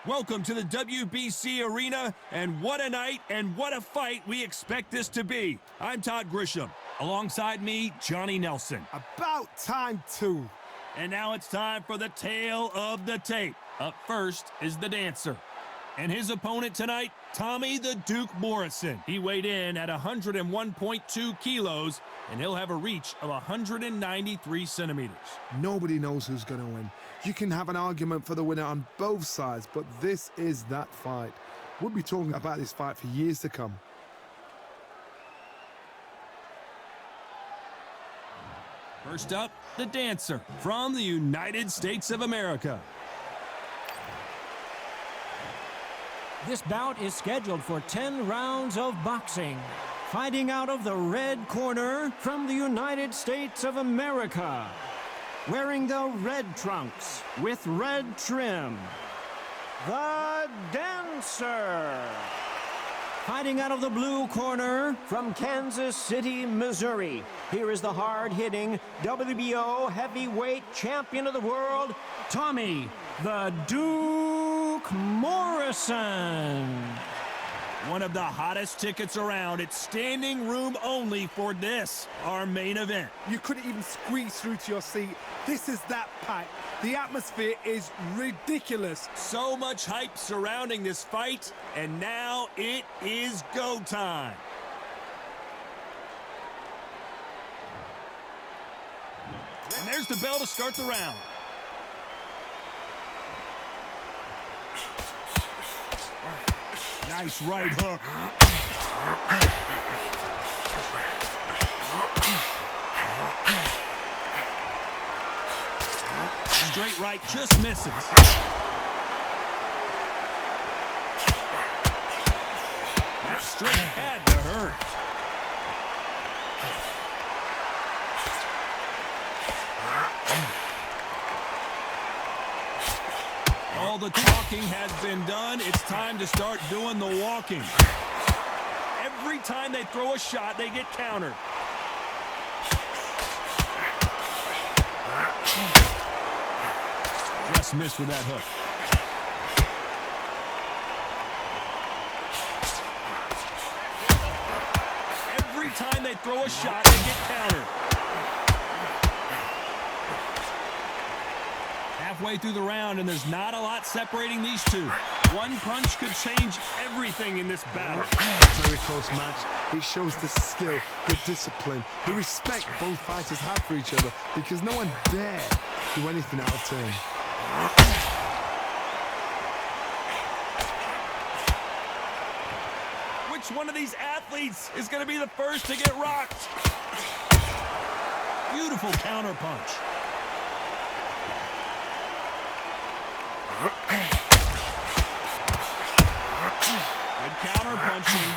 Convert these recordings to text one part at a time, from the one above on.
Welcome to the WBC arena, and what a night and what a fight we expect this to be. I'm Todd Grisham. Alongside me, Johnny Nelson. About time, too. And now it's time for the tale of the tape. Up first is the dancer. And his opponent tonight, Tommy the Duke Morrison. He weighed in at 101.2 kilos, and he'll have a reach of 193 centimeters. Nobody knows who's going to win. You can have an argument for the winner on both sides, but this is that fight. We'll be talking about this fight for years to come. First up, the dancer from the United States of America. This bout is scheduled for 10 rounds of boxing. Fighting out of the red corner from the United States of America. Wearing the red trunks with red trim. The dancer. Fighting out of the blue corner from Kansas City, Missouri. Here is the hard-hitting WBO heavyweight champion of the world, Tommy the Duke Morrison. One of the hottest tickets around. It's standing room only for this, our main event. You couldn't even squeeze through to your seat. This is that pack. The atmosphere is ridiculous. So much hype surrounding this fight, and now it is go time. And there's the bell to start the round. Nice right hook. Straight right just misses. That straight had to hurt. All the talking has been done. It's time to start doing the walking. Every time they throw a shot, they get countered. Just missed with that hook. Every time they throw a shot, they get countered. Halfway through the round, and there's not a lot separating these two. One punch could change everything in this battle. Very close match. It shows the skill, the discipline, the respect both fighters have for each other, because no one dare do anything out of turn. Which one of these athletes is going to be the first to get rocked? Beautiful counter punch. Good counter punching.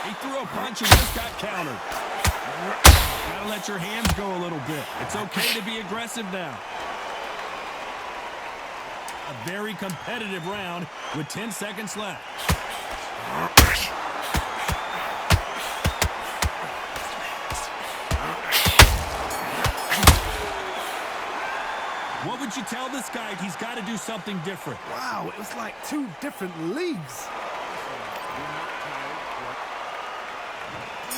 He threw a punch and just got countered. Gotta let your hands go a little bit. It's okay to be aggressive now. A very competitive round with 10 seconds left. What would you tell this guy? He's got to do something different. Wow, it was like two different leagues.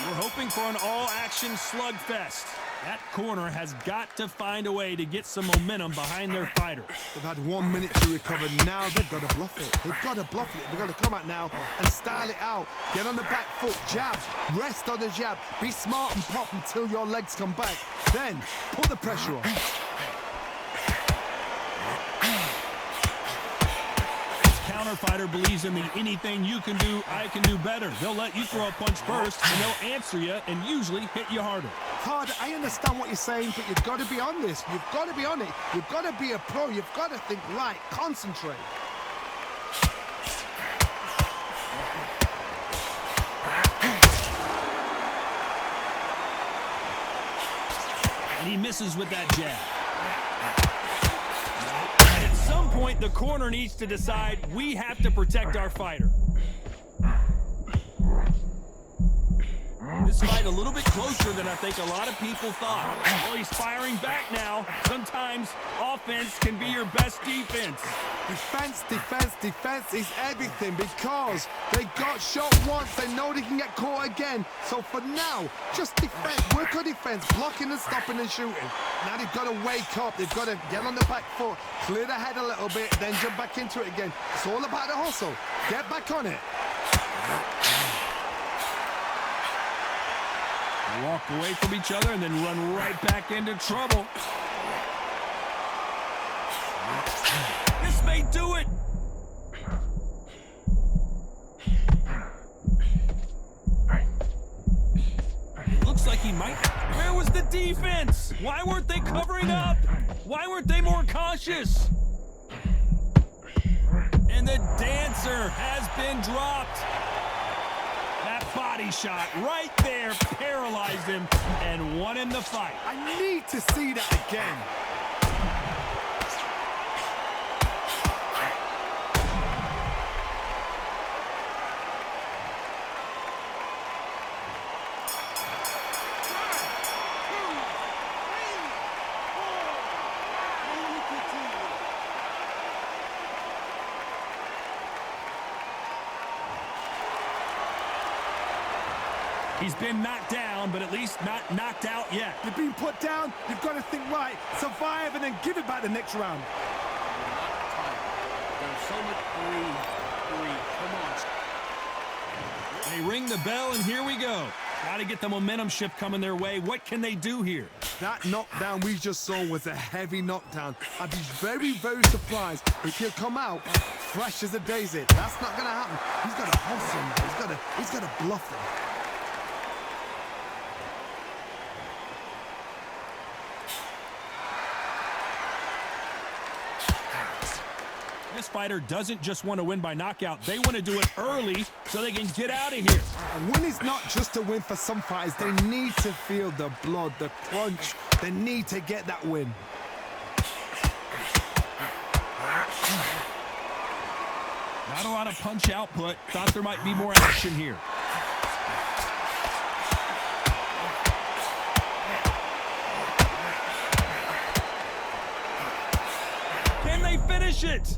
We're hoping for an all-action slugfest. That corner has got to find a way to get some momentum behind their fighter. They've had 1 minute to recover. Now they've got to bluff it. They've got to bluff it. They've got to come out now and style it out. Get on the back foot, jab, rest on the jab. Be smart and pop until your legs come back. Then put the pressure on. Fighter believes in the anything you can do, I can do better. They'll let you throw a punch first, and they'll answer you and usually hit you harder. Todd, I understand what you're saying, but you've got to be on this. You've got to be on it. You've got to be a pro. You've got to think right. Concentrate. And he misses with that jab. Point, the corner needs to decide we have to protect our fighter. This fight a little bit closer than I think a lot of people thought. Well, he's firing back now. Sometimes offense can be your best defense. Defense, defense, defense is everything because they got shot once. They know they can get caught again. So for now, just defense. Work on defense, blocking and stopping and shooting. Now they've got to wake up. They've got to get on the back foot, clear the head a little bit, then jump back into it again. It's all about the hustle. Get back on it. They walk away from each other and then run right back into trouble. This may do it. It looks like he might. Where was the defense? Why weren't they covering up? Why weren't they more cautious? And the dancer has been dropped. That body shot right there paralyzed him and won him the fight. I need to see that again. He's been knocked down, but at least not knocked out yet. You've been put down, you've got to think right, survive, and then give it back the next round. There's so much three. Come on. They ring the bell, and here we go. Got to get the momentum shift coming their way. What can they do here? That knockdown we just saw was a heavy knockdown. I'd be very, very surprised if he'll come out fresh as a daisy. That's not going to happen. He's got to hustle him. He's got to bluff him. This fighter doesn't just want to win by knockout. They want to do it early so they can get out of here. A win is not just a win for some fighters. They need to feel the blood, the crunch. They need to get that win. Not a lot of punch output. Thought there might be more action here. Can they finish it?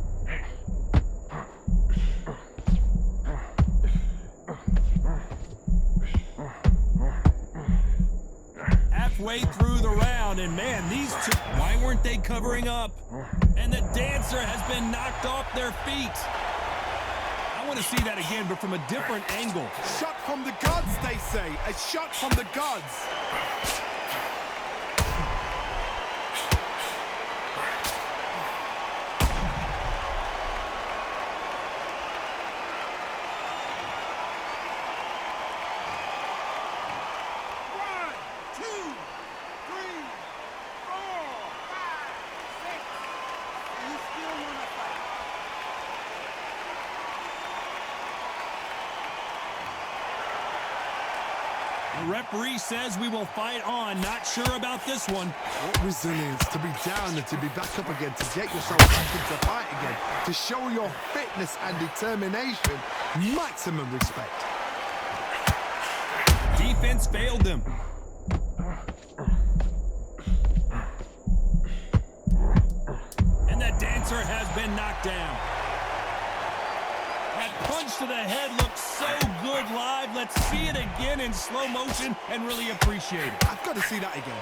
Halfway through the round, and man, these two, why weren't they covering up? And the dancer has been knocked off their feet. I want to see that again, but from a different angle. Shot from the gods, they say. A shot from the gods. The referee says we will fight on. Not sure about this one. What resilience to be down and to be back up again, to get yourself back into fight again, to show your fitness and determination. Maximum respect. Defense failed them. And that dancer has been knocked down. That punch to the head looks so good live. Let's see it again in slow motion and really appreciate it. I've got to see that again.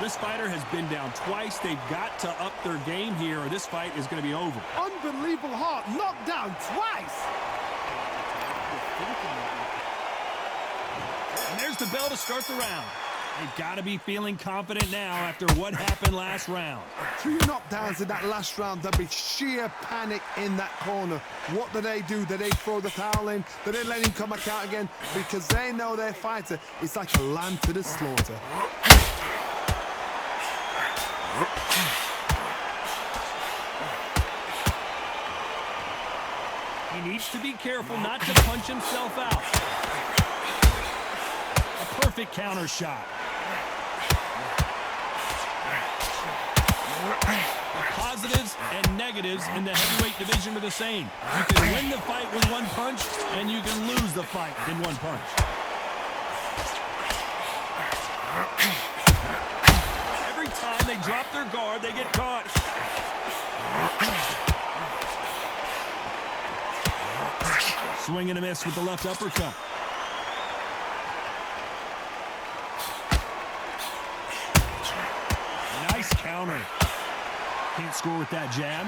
This fighter has been down twice. They've got to up their game here or this fight is going to be over. Unbelievable heart, knocked down twice. And there's the bell to start the round. They've got to be feeling confident now after what happened last round. 2 knockdowns in that last round. There'll be sheer panic in that corner. What do? Do they throw the towel in? Do they let him come back out again? Because they know their fighter is like a lamb to the slaughter. He needs to be careful not to punch himself out. A perfect counter shot. The positives and negatives in the heavyweight division are the same. You can win the fight with one punch, and you can lose the fight in one punch. Every time they drop their guard, they get caught. Swing and a miss with the left uppercut. Nice counter. Can't score with that jab.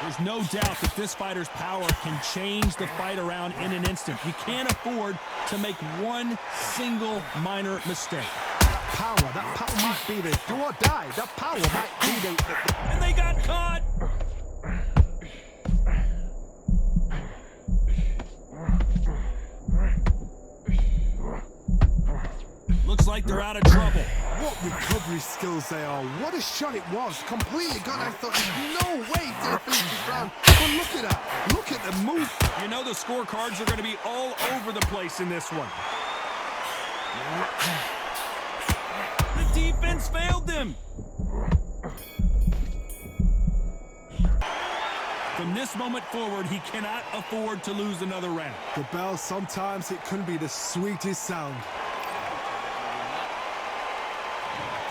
There's no doubt that this fighter's power can change the fight around in an instant. You can't afford to make one single minor mistake. That power might be the do or die. That power might be the... And they got caught! Looks like they're out of trouble. What recovery skills they are. What a shot it was. Completely gone. I thought, there's no way to finish this round. But look at that. Look at the move. You know the scorecards are going to be all over the place in this one. The defense failed them. From this moment forward, he cannot afford to lose another round. The bell, sometimes it can be the sweetest sound.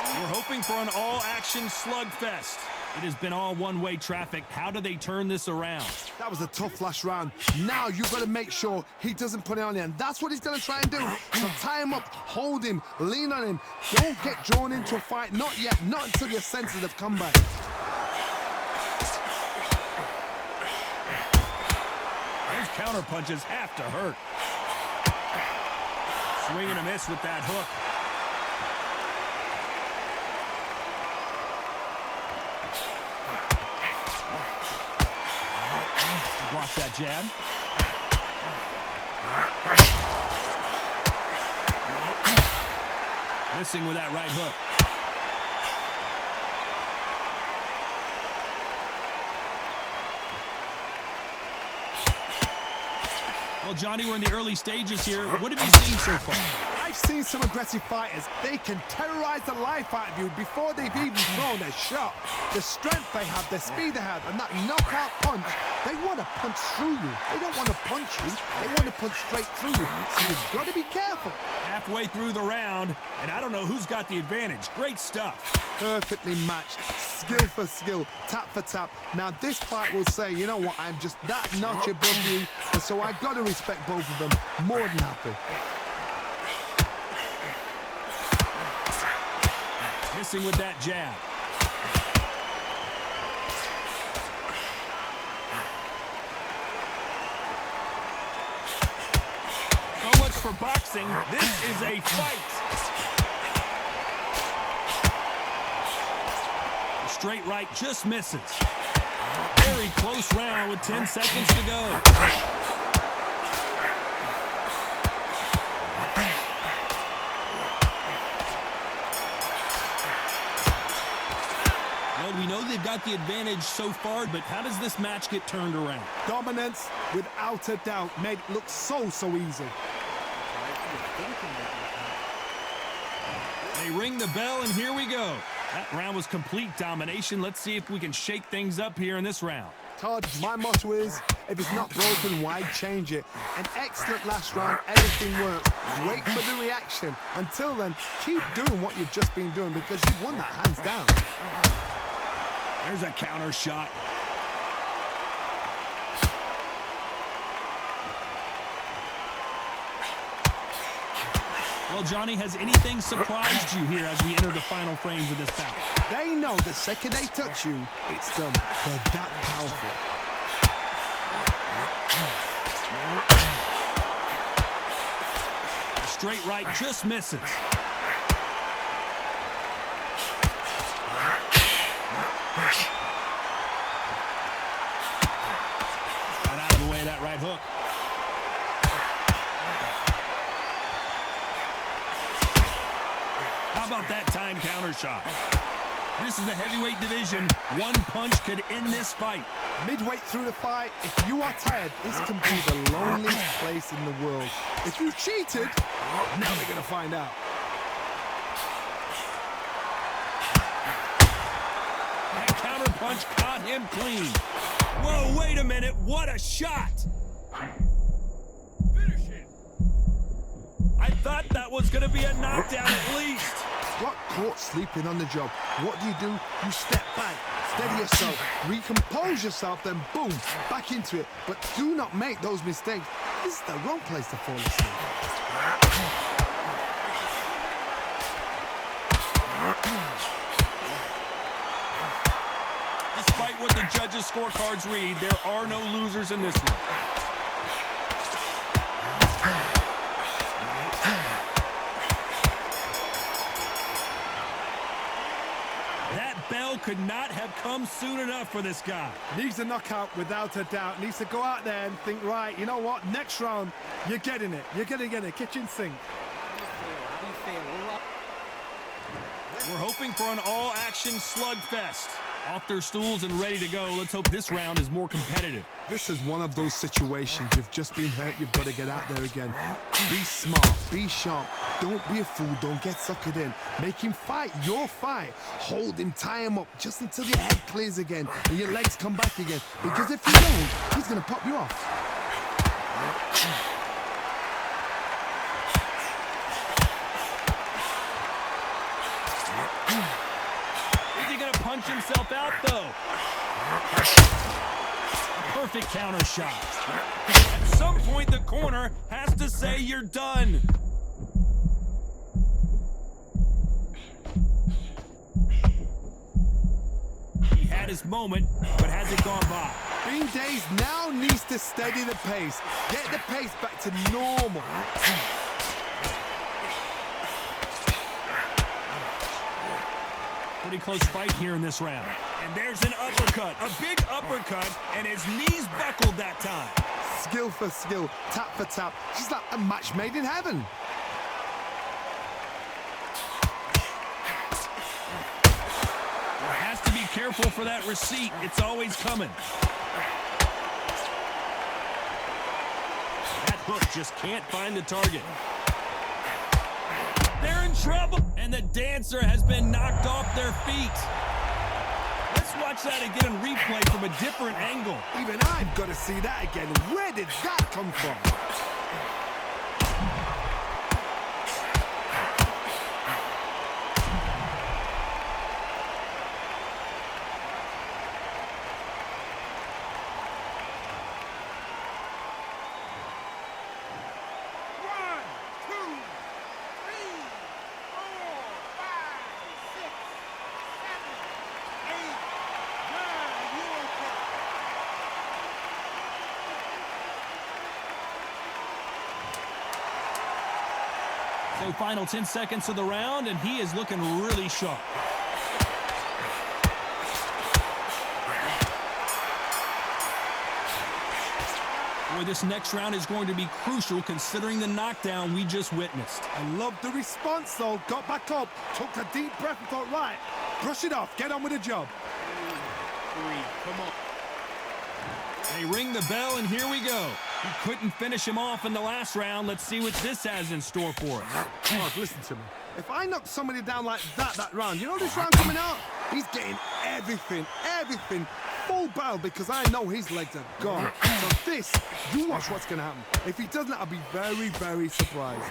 We're hoping for an all-action slugfest. It has been all one-way traffic. How do they turn this around? That was a tough last round. Now you've got to make sure he doesn't put it on you, and that's what he's going to try and do. So tie him up, hold him, lean on him. Don't get drawn into a fight. Not yet. Not until your senses have come back. Those counter punches have to hurt. Swing and a miss with that hook. Block that jab. Missing with that right hook. Well, Johnny, we're in the early stages here. What have you seen so far? I've seen some aggressive fighters. They can terrorize the life out of you before they've even thrown a shot. The strength they have, the speed they have, and that knockout punch, they want to punch through you. They don't want to punch you. They want to punch straight through you. So you've got to be careful. Halfway through the round, and I don't know who's got the advantage. Great stuff. Perfectly matched. Skill for skill, tap for tap. Now this fight will say, you know what, I'm just that notch above you, and so I've got to respect both of them. More than happy. Missing with that jab. So much for boxing. This is a fight. The straight right just misses. Very close round with 10 seconds to go. We know they've got the advantage so far, but how does this match get turned around? Dominance, without a doubt, made it look so easy. They ring the bell, and here we go. That round was complete domination. Let's see if we can shake things up here in this round. Todd, my motto is, if it's not broken, why change it? An excellent last round, everything works. Wait for the reaction. Until then, keep doing what you've just been doing because you've won that hands down. There's a counter shot. Well, Johnny, has anything surprised you here as we enter the final frames of this bout? They know the second they touch you, it's done. They're that powerful. A straight right just misses. Got out of the way of that right hook. How about that time counter shot? This is the heavyweight division. One punch could end this fight. Midway through the fight, if you are tired, this can be the loneliest place in the world. If you cheated, now they're gonna find out. That counter punch caught him clean. Whoa, wait a minute, what a shot! Finish it. I thought that was gonna be a knockdown at least. Got caught sleeping on the job. What do? You step back, steady yourself, recompose yourself, then boom, back into it. But do not make those mistakes. This is the wrong place to fall asleep. Despite what the judges' scorecards read, there are no losers in this one. That bell could not have come soon enough for this guy. Needs a knockout without a doubt. Needs to go out there and think, right, you know what, next round, you're getting it. You're gonna get it, kitchen sink. How do you feel? We're hoping for an all-action slugfest. Off their stools and ready to go. Let's hope this round is more competitive. This is one of those situations. You've just been hurt. You've got to get out there again. Be smart. Be sharp. Don't be a fool. Don't get suckered in. Make him fight your fight. Hold him. Tie him up just until your head clears again and your legs come back again. Because if you don't, he's going to pop you off. Punch himself out, though. Perfect counter shot. At some point, the corner has to say you're done. He had his moment, but has it gone by? BringthePain now needs to steady the pace. Get the pace back to normal. Pretty close fight here in this round. And there's an uppercut, a big uppercut, and his knees buckled that time. Skill for skill, tap for tap. Just like a match made in heaven. Has to be careful for that receipt. It's always coming. That hook just can't find the target. They're in trouble, and the dancer has been knocked off their feet. Let's watch that again in replay from a different angle. Even I've got to see that again. Where did that come from? So final 10 seconds of the round, and he is looking really sharp. Boy, this next round is going to be crucial considering the knockdown we just witnessed. I love the response, though. Got back up, took a deep breath and thought, right, brush it off, get on with the job. 3, come on. They ring the bell, and here we go. He couldn't finish him off in the last round. Let's see what this has in store for us. Mark, listen to me. If I knock somebody down like that round, you know this round coming out? He's getting everything, full barrel because I know his legs are gone. So this, you watch what's going to happen. If he doesn't, I'll be very, very surprised.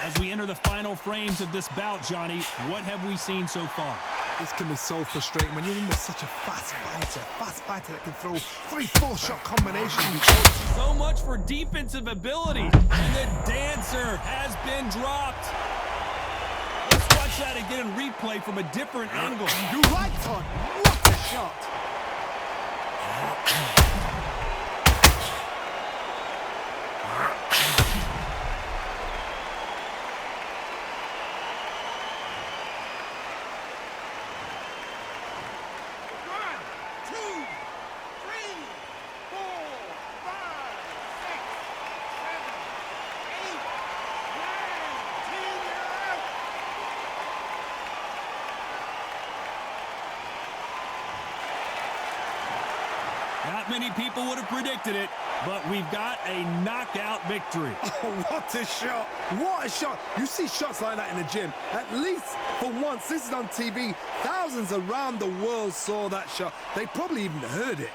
As we enter the final frames of this bout, Johnny, what have we seen so far? This can be so frustrating when you're in with such a fast fighter that can throw 3-4 shot combinations. So much for defensive ability. And the dancer has been dropped. Let's watch that again in replay from a different angle. You right, Todd. What a shot. Not many people would have predicted it, but we've got a knockout victory. Oh, what a shot. What a shot. You see shots like that in the gym. At least for once, this is on TV. Thousands around the world saw that shot. They probably even heard it.